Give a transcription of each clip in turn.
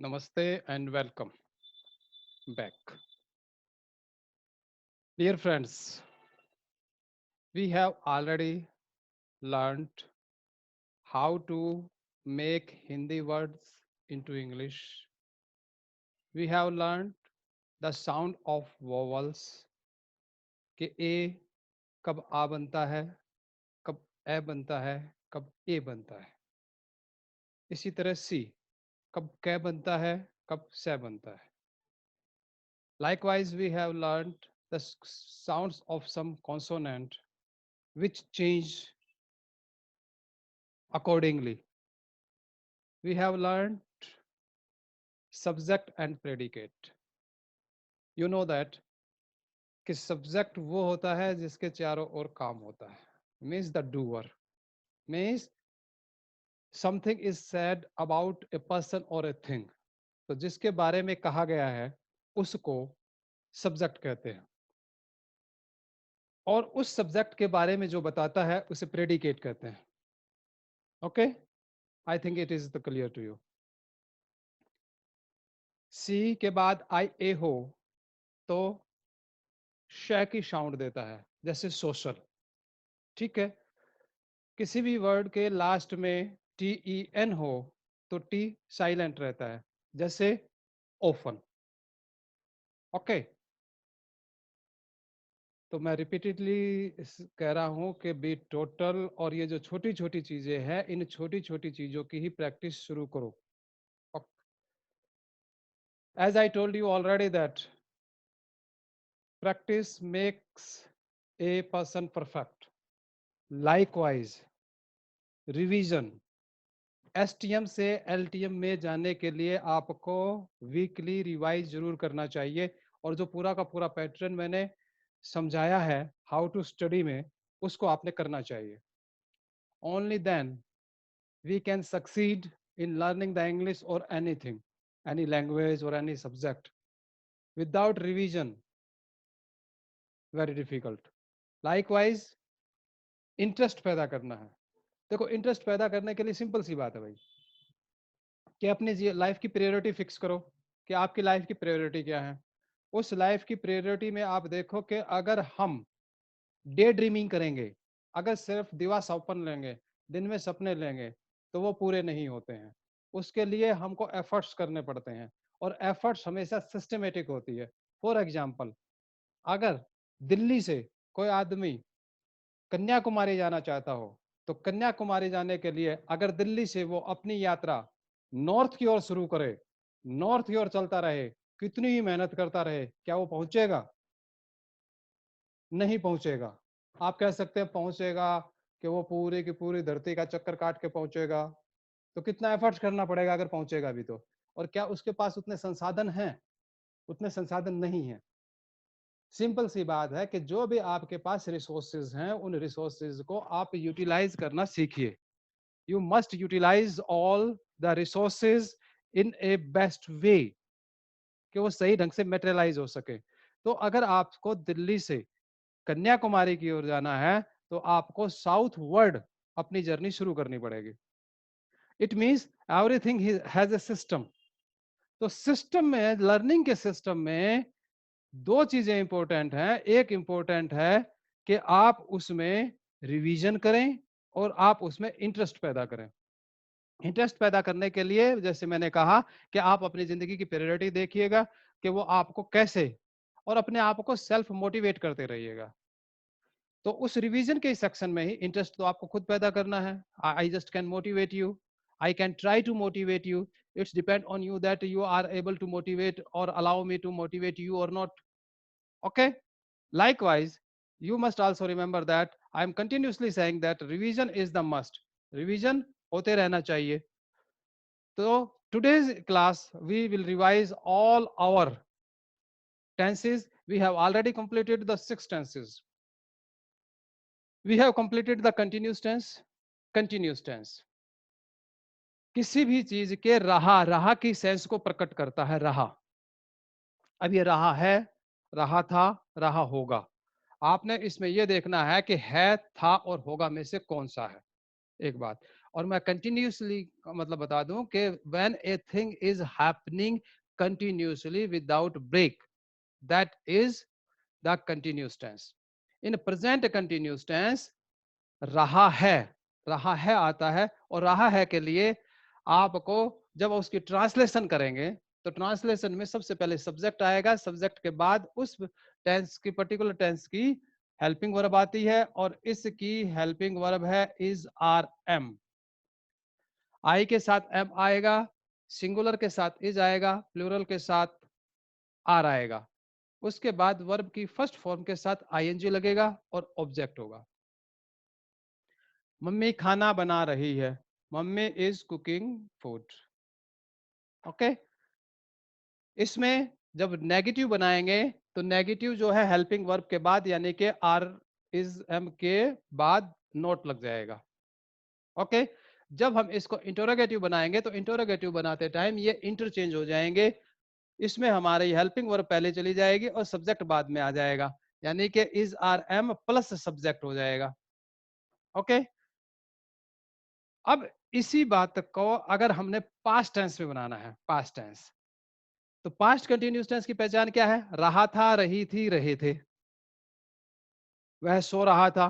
Namaste and welcome back. Dear friends, we have already learned how to make Hindi words into English. We have learned the sound of vowels कि ए कब आ बनता है, कब ए बनता है, कब ए बनता है. इसी तरह सी कब कै बनता है, कब से बनता है. Likewise, we have learned the sounds of some consonant which change accordingly. We have learned subject and predicate. You know that कि subject वो होता है जिसके चारों ओर काम होता है. Means the doer. Means something is said about a person or a thing. तो जिसके बारे में कहा गया है उसको subject कहते हैं. और उस subject के बारे में जो बताता है उसे predicate कहते हैं. Okay? I think it is clear to you. C के बाद I A हो तो श की साउंड देता है जैसे सोशल. ठीक है. किसी भी वर्ड के लास्ट में टी ई एन हो तो टी साइलेंट रहता है जैसे ओफन. ओके. तो मैं रिपीटेडली कह रहा हूं कि बी टोटल और ये जो छोटी छोटी चीजें हैं इन छोटी छोटी चीजों की ही प्रैक्टिस शुरू करो. As I told you already that practice makes a person perfect. Likewise revision STM से एलटीएम में जाने के लिए आपको वीकली रिवाइज जरूर करना चाहिए. और जो पूरा का पूरा पैटर्न मैंने समझाया है हाउ टू स्टडी में उसको आपने करना चाहिए. Only then we can succeed in learning the English और एनीथिंग, एनी लैंग्वेज और any subject. Without revision very difficult. Likewise interest पैदा करना है. देखो इंटरेस्ट पैदा करने के लिए सिंपल सी बात है भाई कि अपनी लाइफ की प्रायोरिटी फिक्स करो कि आपकी लाइफ की प्रायोरिटी क्या है. उस लाइफ की प्रायोरिटी में आप देखो कि अगर हम डे ड्रीमिंग करेंगे, अगर सिर्फ दिवा सपन लेंगे, दिन में सपने लेंगे तो वो पूरे नहीं होते हैं. उसके लिए हमको एफर्ट्स करने पड़ते हैं और एफर्ट्स हमेशा सिस्टमेटिक होती है. फॉर एग्जाम्पल अगर दिल्ली से कोई आदमी कन्याकुमारी जाना चाहता हो तो कन्याकुमारी जाने के लिए अगर दिल्ली से वो अपनी यात्रा नॉर्थ की ओर शुरू करे, नॉर्थ की ओर चलता रहे, कितनी ही मेहनत करता रहे, क्या वो पहुंचेगा? नहीं पहुंचेगा. आप कह सकते हैं पहुंचेगा कि वो पूरी की पूरी धरती का चक्कर काट के पहुंचेगा. तो कितना एफर्ट्स करना पड़ेगा अगर पहुंचेगा भी तो. और क्या उसके पास उतने संसाधन हैं? उतने संसाधन नहीं है. सिंपल सी बात है कि जो भी आपके पास रिसोर्सेज हैं उन रिसोर्सेज को आप यूटिलाइज करना सीखिए. You must utilize all the resources in a best way कि वो सही ढंग से मेटेरियलाइज हो सके. तो अगर आपको दिल्ली से कन्याकुमारी की ओर जाना है तो आपको साउथ वर्ड अपनी जर्नी शुरू करनी पड़ेगी. It means everything has a system. तो सिस्टम में, लर्निंग के सिस्टम में दो चीजें इंपॉर्टेंट हैं. एक इंपॉर्टेंट है कि आप उसमें रिवीजन करें और आप उसमें इंटरेस्ट पैदा करें. इंटरेस्ट पैदा करने के लिए जैसे मैंने कहा कि आप अपनी जिंदगी की प्रायोरिटी देखिएगा कि वो आपको कैसे, और अपने आप को सेल्फ मोटिवेट करते रहिएगा. तो उस रिवीजन के सेक्शन में ही इंटरेस्ट तो आपको खुद पैदा करना है. I just can motivate you, I can try to motivate you. It's depend on you that you are able to motivate or allow me to motivate you or not. Okay. Likewise, you must also remember that I am continuously saying that revision is the must. Revision होते रहना चाहिए. तो today's class we will revise all our tenses. We have already completed the 6 tenses. We have completed the continuous tense. Continuous tense किसी भी चीज के रहा, रहा की सेंस को प्रकट करता है. रहा, अब ये रहा है, रहा था, रहा होगा. आपने इसमें यह देखना है कि है, था और होगा में से कौन सा है. एक बात. और मैं कंटिन्यूसली मतलब बता दूं कि when a thing is happening continuously without break, that is the continuous tense. In present continuous tense रहा है, रहा है आता है, और रहा है के लिए आपको जब उसकी ट्रांसलेशन करेंगे तो ट्रांसलेशन में सबसे पहले सब्जेक्ट आएगा, सब्जेक्ट के बाद उस टेंस की पर्टिकुलर टेंस की हेल्पिंग वर्ब आती है, और इसकी हेल्पिंग वर्ब है इज आर एम. आई के साथ एम आएगा, सिंगुलर के साथ इज आएगा, प्लूरल के साथ आर आएगा. उसके बाद वर्ब की फर्स्ट फॉर्म के साथ आईएनजी लगेगा और ऑब्जेक्ट होगा. मम्मी खाना बना रही है, mummy is cooking food. Okay. इसमें जब नेगेटिव बनाएंगे तो नेगेटिव जो है हेल्पिंग वर्ब के बाद यानी कि आर इज एम के बाद नोट लग जाएगा. ओके. जब हम इसको इंटरोगेटिव बनाएंगे तो इंटरोगेटिव बनाते टाइम ये इंटरचेंज हो जाएंगे. इसमें हमारी हेल्पिंग वर्ब पहले चली जाएगी और सब्जेक्ट बाद में आ जाएगा, यानी कि is are am plus subject हो जाएगा. ओके. अब इसी बात को अगर हमने पास्ट टेंस में बनाना है, पास्ट टेंस, तो पास्ट कंटिन्यूस टेंस की पहचान क्या है? रहा था, रही थी, रहे थे. वह सो रहा था,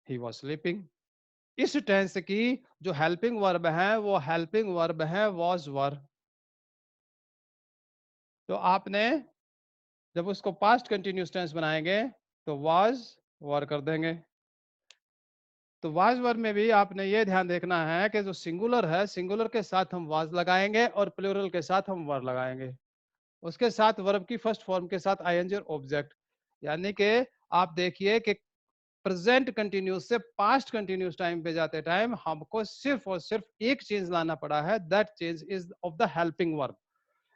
ही वॉज स्लीपिंग. इस टेंस की जो हेल्पिंग वर्ब है वो हेल्पिंग वर्ब है वॉज वर. तो आपने जब उसको पास्ट कंटिन्यूस टेंस बनाएंगे तो वॉज वर कर देंगे. तो वाज वर्ब में भी आपने ये ध्यान देखना है कि जो सिंगुलर है, सिंगुलर के साथ हम वाज लगाएंगे और प्लूरल के साथ हम वर लगाएंगे. उसके साथ वर्ब की फर्स्ट फॉर्म के साथ आईएनजी और ऑब्जेक्ट. यानी कि आप देखिए कि प्रेजेंट कंटिन्यूस से पास्ट कंटिन्यूस टाइम पे जाते टाइम हमको सिर्फ और सिर्फ एक चेंज लाना पड़ा है. That change is of the helping verb.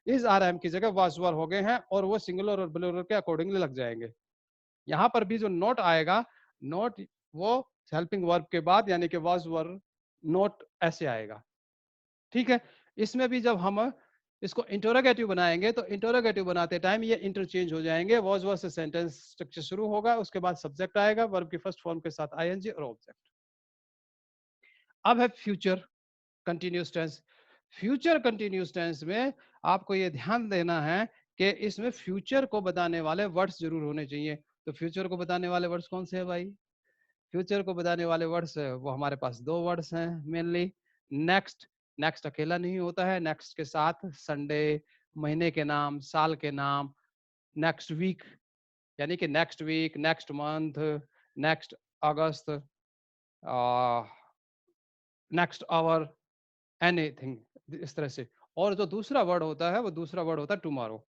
Is are am की जगह वाज वर हो गए हैं और वो सिंगुलर और प्लूरल के अकॉर्डिंगली लग जाएंगे. यहाँ पर भी जो नोट आएगा, नोट वो हेल्पिंग वर्ब के बाद यानी कि वाज वर नोट ऐसे आएगा. ठीक है. इसमें भी जब हम इसको इंटरोगेटिव बनाएंगे तो इंटरोगेटिव बनाते टाइम ये इंटरचेंज हो जाएंगे. वाज वर से सेंटेंस स्ट्रक्चर शुरू होगा, उसके बाद सब्जेक्ट आएगा वर्ब की फर्स्ट फॉर्म के साथ आईएनजी और ऑब्जेक्ट. अब है future continuous tense. Future continuous tense में आपको ये ध्यान देना है कि इसमें फ्यूचर को बताने वाले वर्ड्स जरूर होने चाहिए. तो फ्यूचर को बताने वाले वर्ड्स कौन से हैं भाई? फ्यूचर को बताने वाले वर्ड्स वो हमारे पास दो वर्ड्स हैं मेनली. नेक्स्ट. नेक्स्ट अकेला नहीं होता है, नेक्स्ट के साथ संडे, महीने के नाम, साल के नाम. नेक्स्ट वीक यानी कि next week, next month, next August, next hour, anything इस तरह से. और जो दूसरा वर्ड होता है वो दूसरा वर्ड होता है टुमारो.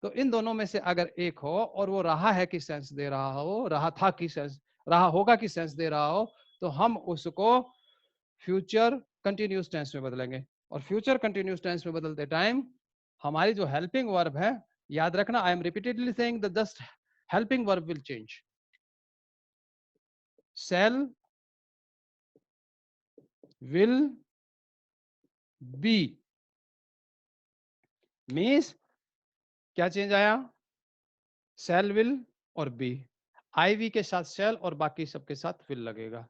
तो इन दोनों में से अगर एक हो और वो रहा है की सेंस दे रहा हो, रहा था की सेंस, रहा होगा की सेंस दे रहा हो, तो हम उसको फ्यूचर कंटिन्यूस टेंस में बदलेंगे. और फ्यूचर कंटिन्यूस टेंस में बदलते टाइम हमारी जो हेल्पिंग वर्ब है, याद रखना I am repeatedly saying the just helping verb will change. Shall will be means क्या चेंज आया? सेल विल और बी. आईवी के साथ सेल और बाकी सबके साथ विल लगेगा.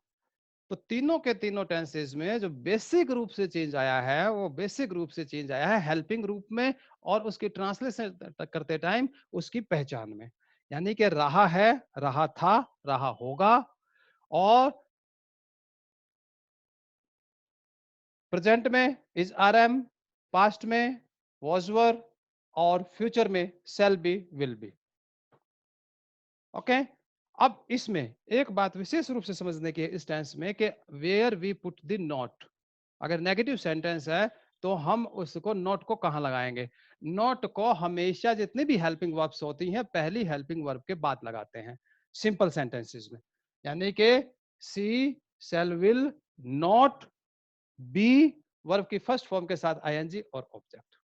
तो तीनों के तीनों टेंसेस में जो बेसिक रूप से चेंज आया है वो बेसिक रूप से चेंज आया है हेल्पिंग रूप में और उसकी ट्रांसलेशन करते टाइम उसकी पहचान में. यानी कि रहा है, रहा था, रहा होगा, और प्रेजेंट में इज आर एम, पास्ट में वॉज वर, और फ्यूचर में shall be, will be. Okay. अब इसमें एक बात विशेष रूप से समझने की है इस टेंस में कि where we put the not. अगर नेगेटिव सेंटेंस है तो हम उसको नॉट को कहां लगाएंगे? नॉट को हमेशा जितनी भी हेल्पिंग वर्ब्स होती हैं पहली हेल्पिंग वर्ब के बाद लगाते हैं सिंपल सेंटेंसेस में. यानी कि see sell will not be verb की फर्स्ट फॉर्म के साथ आईएनजी और ऑब्जेक्ट.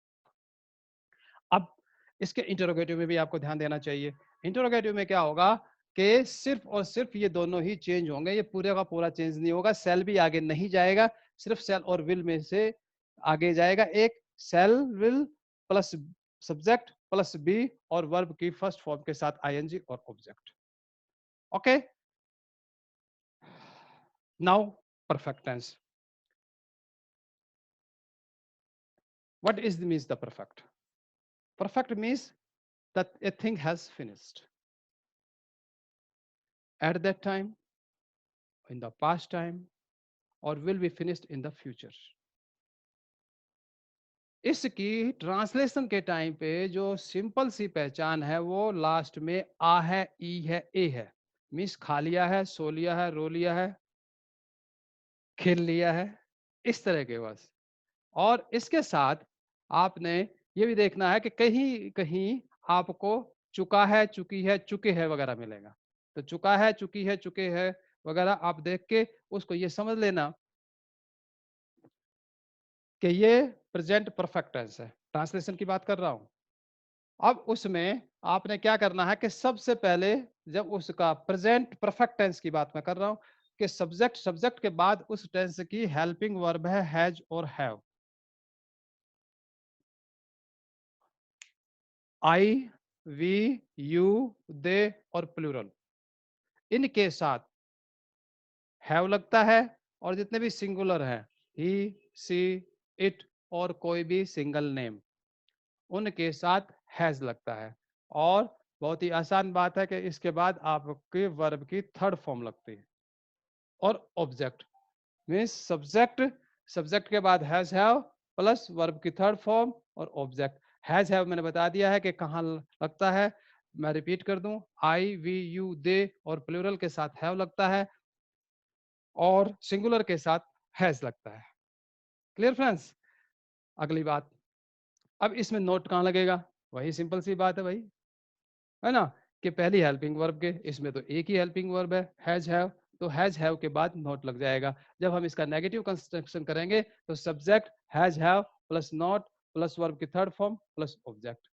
अब इसके इंटरोगेटिव में भी आपको ध्यान देना चाहिए. इंटरोगेटिव में क्या होगा कि सिर्फ और सिर्फ ये दोनों ही चेंज होंगे, ये पूरे का पूरा चेंज नहीं होगा. सेल भी आगे नहीं जाएगा, सिर्फ सेल और विल में से आगे जाएगा एक. Shall will plus subject plus be और वर्ब की फर्स्ट फॉर्म के साथ आईएनजी और object. Okay. Now perfect tense. What is means the perfect? Perfect means that a thing has finished at that time, in the past time, or will be finished in the future. इसकी translation के time पे जो simple सी पहचान है वो last में आ है, ई है, ए है। मीन्स खा लिया है, सो लिया है, रो लिया है, खेल लिया है, इस तरह के बस। और इसके साथ आपने ये भी देखना है कि कहीं कहीं आपको चुका है, चुकी है, चुके हैं वगैरह मिलेगा। तो चुका है, चुकी है, चुके हैं वगैरह आप देख के उसको ये समझ लेना कि ये प्रेजेंट परफेक्ट टेंस है। ट्रांसलेशन की बात कर रहा हूं। अब उसमें आपने क्या करना है कि सबसे पहले जब उसका प्रेजेंट परफेक्ट टेंस की बात मैं कर रहा हूं कि सब्जेक्ट सब्जेक्ट के बाद उस टेंस की हेल्पिंग वर्ब है हैज और हैव। आई, वी, यू, दे और प्लूरल, इनके साथ हैव लगता है। और जितने भी सिंगुलर हैं, ही, सी, इट और कोई भी सिंगल नेम, उनके साथ हैज लगता है। और बहुत ही आसान बात है कि इसके बाद आपके वर्ब की थर्ड फॉर्म लगती है। और ऑब्जेक्ट मीन्स सब्जेक्ट, सब्जेक्ट के बाद हैज हैव प्लस वर्ब की थर्ड फॉर्म और ऑब्जेक्ट। हैज हैव मैंने बता दिया है कि कहाँ लगता है। मैं रिपीट कर दूं, आई, वी, यू, दे और प्लूरल के साथ हैव लगता है और सिंगुलर के साथ हैज लगता है। Clear friends? अगली बात, अब इसमें नोट कहाँ लगेगा? वही सिंपल सी बात है भाई, है ना? कि पहली हेल्पिंग वर्ब के, इसमें तो एक ही हेल्पिंग वर्ब है हैज हैव, तो हैज हैव के बाद नोट लग जाएगा। जब हम इसका नेगेटिव कंस्ट्रक्शन करेंगे तो subject has have plus note plus verb की थर्ड फॉर्म प्लस ऑब्जेक्ट।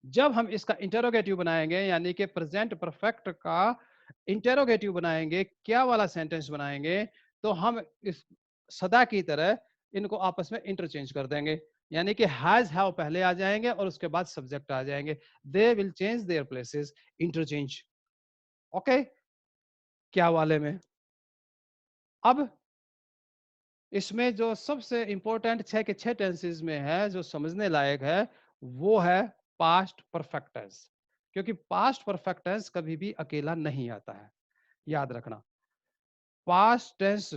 जब हम इसका इंटेरोगेटिव बनाएंगे यानी कि प्रेजेंट परफेक्ट का इंटेरोगेटिव बनाएंगे, क्या वाला सेंटेंस बनाएंगे, तो हम इस सदा की तरह इनको आपस में इंटरचेंज कर देंगे। यानी कि हैज हैव पहले आ जाएंगे और उसके बाद सब्जेक्ट आ जाएंगे। They will change their places, interchange. Okay, क्या वाले में। अब इसमें जो सबसे इंपॉर्टेंट 6 के 6 टेंसेस में है जो समझने लायक है वो है पास्ट परफेक्ट टेंस। क्योंकि पास्ट परफेक्ट टेंस कभी भी अकेला नहीं आता है, याद रखना। पास्ट टेंस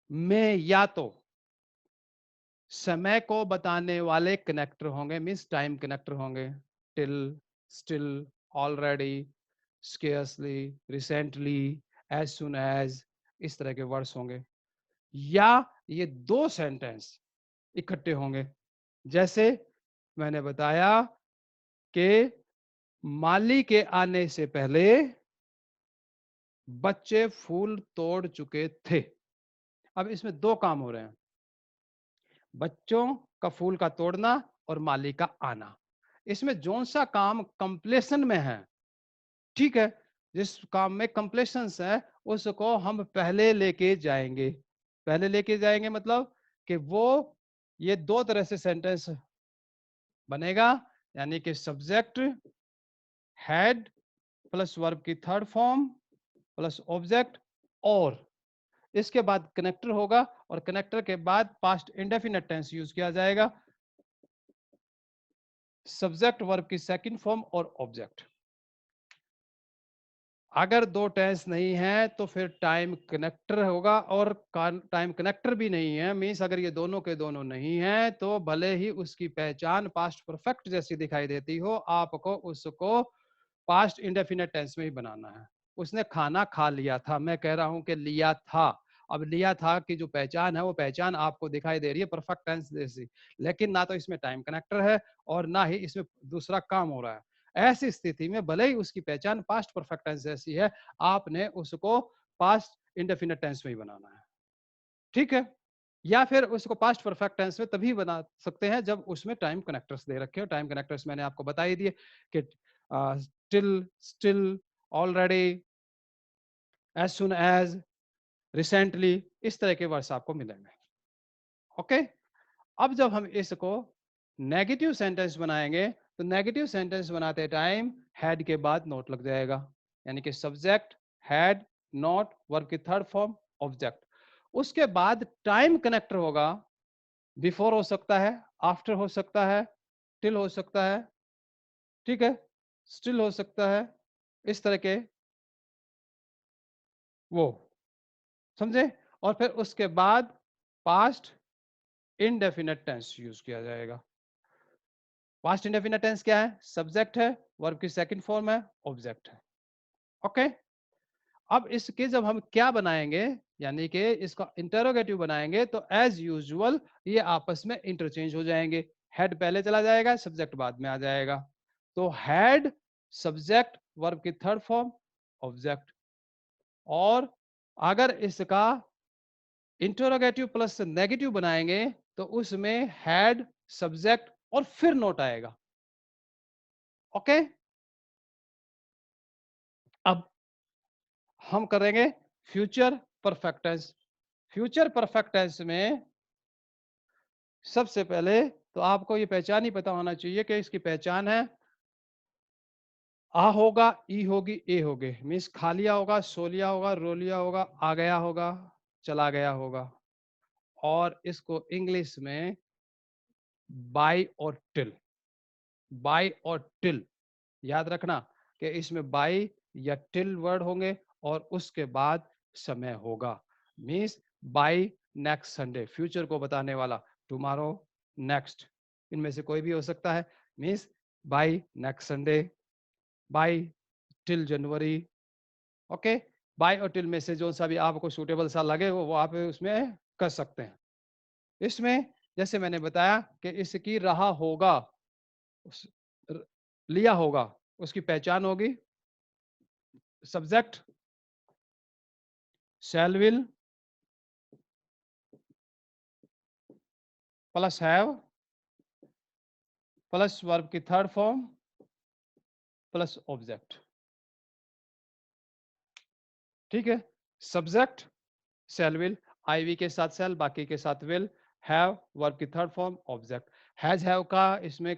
में या तो समय को बताने वाले कनेक्टर होंगे, मींस टाइम कनेक्टर होंगे, till, still, already, scarcely, recently, as soon as, इस तरह के वर्ड्स होंगे। या ये दो सेंटेंस इकट्ठे होंगे, जैसे मैंने बताया कि माली के आने से पहले बच्चे फूल तोड़ चुके थे। अब इसमें दो काम हो रहे हैं, बच्चों का फूल का तोड़ना और माली का आना। इसमें जोन सा काम कंप्लेशन में है, ठीक है, जिस काम में कंप्लेशन है उसको हम पहले लेके जाएंगे। पहले लेके जाएंगे मतलब कि वो ये दो तरह से सेंटेंस बनेगा। यानी कि सब्जेक्ट हैड प्लस वर्ब की थर्ड फॉर्म प्लस ऑब्जेक्ट, और इसके बाद कनेक्टर होगा और कनेक्टर के बाद पास्ट इंडेफिनिट टेंस यूज किया जाएगा, सब्जेक्ट वर्ब की सेकंड फॉर्म और ऑब्जेक्ट। अगर दो टेंस नहीं है तो फिर टाइम कनेक्टर होगा, और टाइम कनेक्टर भी नहीं है मींस अगर ये दोनों के दोनों नहीं है तो भले ही उसकी पहचान पास्ट परफेक्ट जैसी दिखाई देती हो, आपको उसको पास्ट इंडेफिनिट टेंस में ही बनाना है। उसने खाना खा लिया था, मैं कह रहा हूं कि लिया था। अब लिया था की जो पहचान है वो पहचान आपको दिखाई दे रही है परफेक्ट टेंस जैसी, लेकिन ना तो इसमें टाइम कनेक्टर है और ना ही इसमें दूसरा काम हो रहा है। ऐसी स्थिति में भले ही उसकी पहचान पास्ट परफेक्ट टेंस जैसी है, आपने उसको पास्ट इंडेफिनिट टेंस में ही बनाना है, ठीक है। या फिर उसको पास्ट परफेक्ट टेंस में तभी बना सकते हैं जब उसमें टाइम कनेक्टर्स दे रखे हो। टाइम कनेक्टर्स मैंने आपको बता ही दिए कि till, still, already, as soon as, recently, इस तरह के वर्ड्स आपको मिलेंगे। ओके, अब जब हम इसको नेगेटिव सेंटेंस बनाएंगे तो नेगेटिव सेंटेंस बनाते टाइम हैड के बाद नोट लग जाएगा। यानी कि सब्जेक्ट हैड, नोट वर्ब की थर्ड फॉर्म, ऑब्जेक्ट। उसके बाद टाइम कनेक्टर होगा बिफोर हो सकता है, आफ्टर हो सकता है, टिल हो सकता है, ठीक है, स्टिल हो सकता है, इस तरह के वो, समझे? और फिर उसके बाद पास्ट इंडेफिनिट टेंस यूज किया जाएगा। पास्ट इंडेफिनिट टेंस क्या है? सब्जेक्ट है, वर्ब की सेकंड फॉर्म है, ऑब्जेक्ट है। ओके? अब इसके जब हम क्या बनाएंगे, यानी कि इसका इंटरोगेटिव बनाएंगे, तो एज यूजुअल ये आपस में इंटरचेंज हो जाएंगे। हेड पहले चला जाएगा, सब्जेक्ट बाद में आ जाएगा। तो हेड, सब्जेक्ट, वर्ब की थर्ड फॉर्म, ऑब्जेक्ट। और अगर इसका इंटरोगेटिव प्लस नेगेटिव बनाएंगे, तो उसमें हैड, सब्जेक्ट और फिर नोट आएगा। ओके? अब हम करेंगे future perfect tense. Future perfect tense में सबसे पहले तो आपको ये पहचान ही पता होना चाहिए कि इसकी पहचान है, आ होगा, ई होगी, ए होगे, मीन्स खा लिया होगा, सो लिया होगा, रो लिया होगा, आ गया होगा, चला गया होगा। और इसको इंग्लिश में बाय और टिल, बाय और टिल याद रखना कि इसमें बाय या टिल वर्ड होंगे और उसके बाद समय होगा। Means by next Sunday, future को बताने वाला, टुमारो, नेक्स्ट, इनमें से कोई भी हो सकता है। Means by next Sunday, by till January. Okay? By और टिल में से जो सा भी आपको सूटेबल सा लगे वो आप उसमें कर सकते हैं। इसमें जैसे मैंने बताया कि इसकी रहा होगा, उस, लिया होगा, उसकी पहचान होगी subject shall will plus have plus verb की थर्ड फॉर्म प्लस ऑब्जेक्ट। ठीक है? सब्जेक्ट shall will, आईवी के साथ shall, बाकी के साथ will, हैव वर्ब की third form, object. Has have का इसमें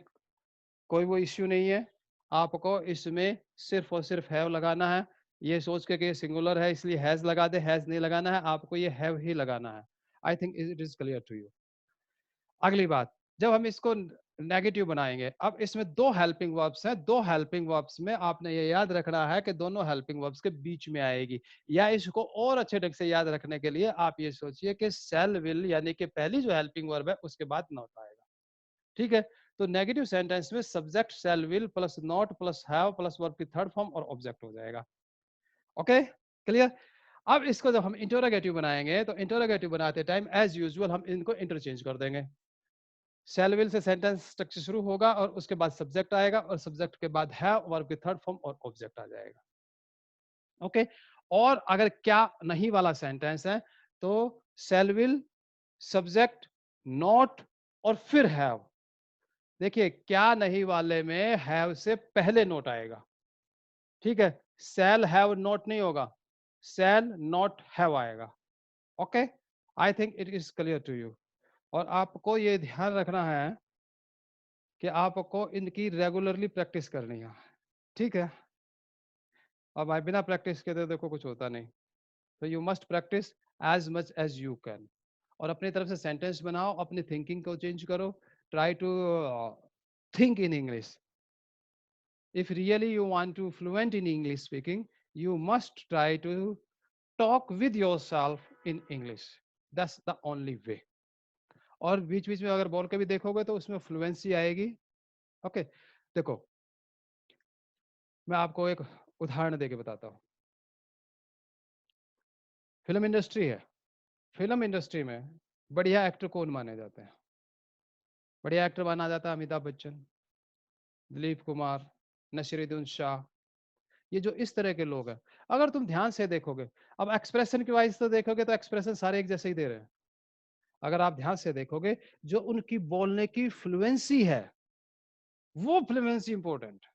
कोई वो इश्यू नहीं है। आपको इसमें सिर्फ और सिर्फ हैव लगाना है। ये सोच के कि ये सिंगुलर है इसलिए हैज लगा दे, हैज नहीं लगाना है, आपको ये हैव ही लगाना है। I think it is clear to you. अगली बात, जब हम इसको नेगेटिव बनाएंगे, अब इसमें दो हेल्पिंग वर्ब्स हैं। दो हेल्पिंग वर्ब्स में आपने ये याद रखना है कि दोनों हेल्पिंग वर्ब्स के बीच में आएगी। या इसको और अच्छे ढंग से याद रखने के लिए आप ये सोचिए कि सेल विल, यानी कि पहली जो हेल्पिंग वर्ब है उसके बाद नॉट आएगा। ठीक है? तो नेगेटिव सेंटेंस में subject shall will plus not plus have plus verb की थर्ड फॉर्म और ऑब्जेक्ट हो जाएगा। ओके? क्लियर? अब इसको जब हम इंटरोगेटिव बनाएंगे, तो इंटरोगेटिव बनाते टाइम एज यूजुअल हम इनको इंटरचेंज कर देंगे। शैल विल से सेंटेंस स्ट्रक्चर शुरू होगा और उसके बाद सब्जेक्ट आएगा और सब्जेक्ट के बाद है वर्ब की थर्ड फॉर्म और ऑब्जेक्ट आ जाएगा। ओके? और अगर क्या नहीं वाला सेंटेंस है, तो शैल विल, सब्जेक्ट, नॉट और फिर हैव। देखिए क्या नहीं वाले में हैव से पहले नोट आएगा। ठीक है? शैल हैव नॉट नहीं होगा, शैल नॉट हैव आएगा। Okay? I think it is clear to you. और आपको ये ध्यान रखना है कि आपको इनकी रेगुलरली प्रैक्टिस करनी है। ठीक है? अब भाई बिना प्रैक्टिस के तो देखो कुछ होता नहीं। तो you must practice as much as you can. और अपनी तरफ से सेंटेंस बनाओ, अपनी थिंकिंग को चेंज करो। Try to think in English. If really you want to fluent in English speaking, you must try to talk with yourself in English. That's the only way. और बीच बीच में अगर बोल के भी देखोगे तो उसमें फ्लुएंसी आएगी। ओके? देखो, मैं आपको एक उदाहरण देके बताता हूँ। फिल्म इंडस्ट्री है। फिल्म इंडस्ट्री में बढ़िया एक्टर कौन माने जाते हैं? बढ़िया एक्टर माना जाता है अमिताभ बच्चन, दिलीप कुमार, नसीरुद्दीन शाह। ये जो इस तरह के लोग हैं, अगर तुम ध्यान से देखोगे, अब एक्सप्रेशन की वाइज तो देखोगे तो एक्सप्रेशन सारे एक जैसे ही दे रहे हैं। अगर आप ध्यान से देखोगे, जो उनकी बोलने की फ्लुएंसी है, वो फ्लुएंसी इंपॉर्टेंट,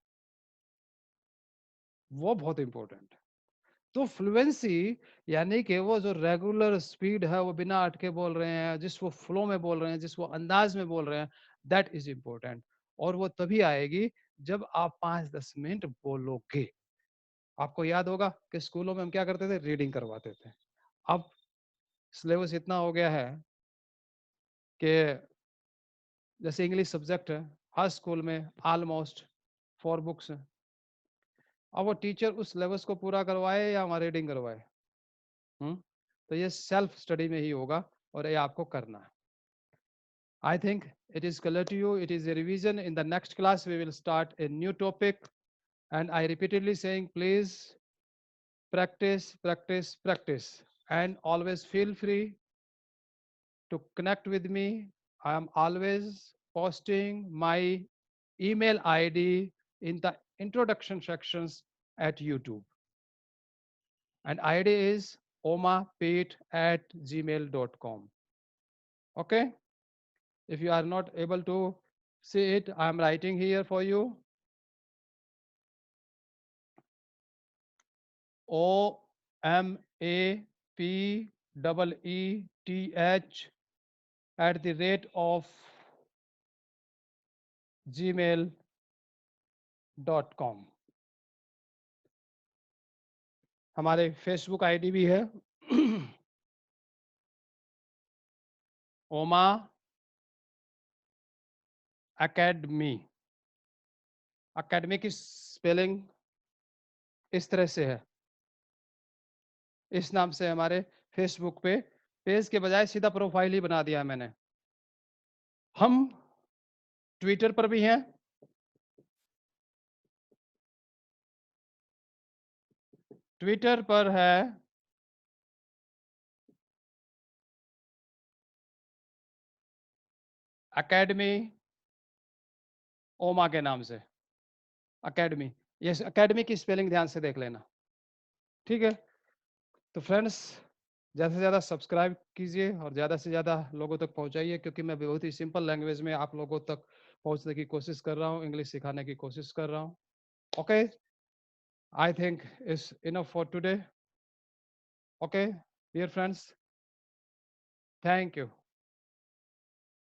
वो बहुत इंपॉर्टेंट। तो फ्लुएंसी यानी कि वो जो रेगुलर स्पीड है, वो बिना अटके बोल रहे हैं, जिस वो फ्लो में बोल रहे हैं, जिस वो अंदाज में बोल रहे हैं, दैट इज इंपॉर्टेंट। और वो तभी आएगी जब आप 5-10 मिनट बोलोगे। आपको याद होगा कि स्कूलों में हम क्या करते थे? रीडिंग करवाते थे। अब सिलेबस इतना हो गया है कि जैसे इंग्लिश सब्जेक्ट है, हर स्कूल में ऑलमोस्ट 4 बुक्स हैं। अब वो टीचर उस सिलेबस को पूरा करवाए या हमारा रीडिंग करवाए, तो ये सेल्फ स्टडी में ही होगा और ये आपको करना है। I think it is clear to you. It is a revision. In the next class, we will start a new topic. And I repeatedly saying, please practice, practice, practice. And always feel free to connect with me. I am always posting my email ID in the introduction sections at YouTube. And ID is omapete@gmail.com. Okay? If you are not able to see it, I am writing here for you. omapete@gmail.com। हमारे Facebook ID भी है ओमा academy. Academy की spelling इस तरह से है, इस नाम से हमारे फेसबुक पे पेज के बजाय सीधा प्रोफाइल ही बना दिया है मैंने। हम ट्विटर पर भी हैं, ट्विटर पर है एकेडमी ओमा के नाम से। एकेडमी, ये एकेडमी की स्पेलिंग ध्यान से देख लेना, ठीक है। तो फ्रेंड्स, ज़्यादा से ज़्यादा सब्सक्राइब कीजिए और ज़्यादा से ज़्यादा लोगों तक पहुंचाइए, क्योंकि मैं बहुत ही सिंपल लैंग्वेज में आप लोगों तक पहुंचने की कोशिश कर रहा हूं, इंग्लिश सिखाने की कोशिश कर रहा हूं। Okay, I think it's enough for today. Okay dear friends, thank you.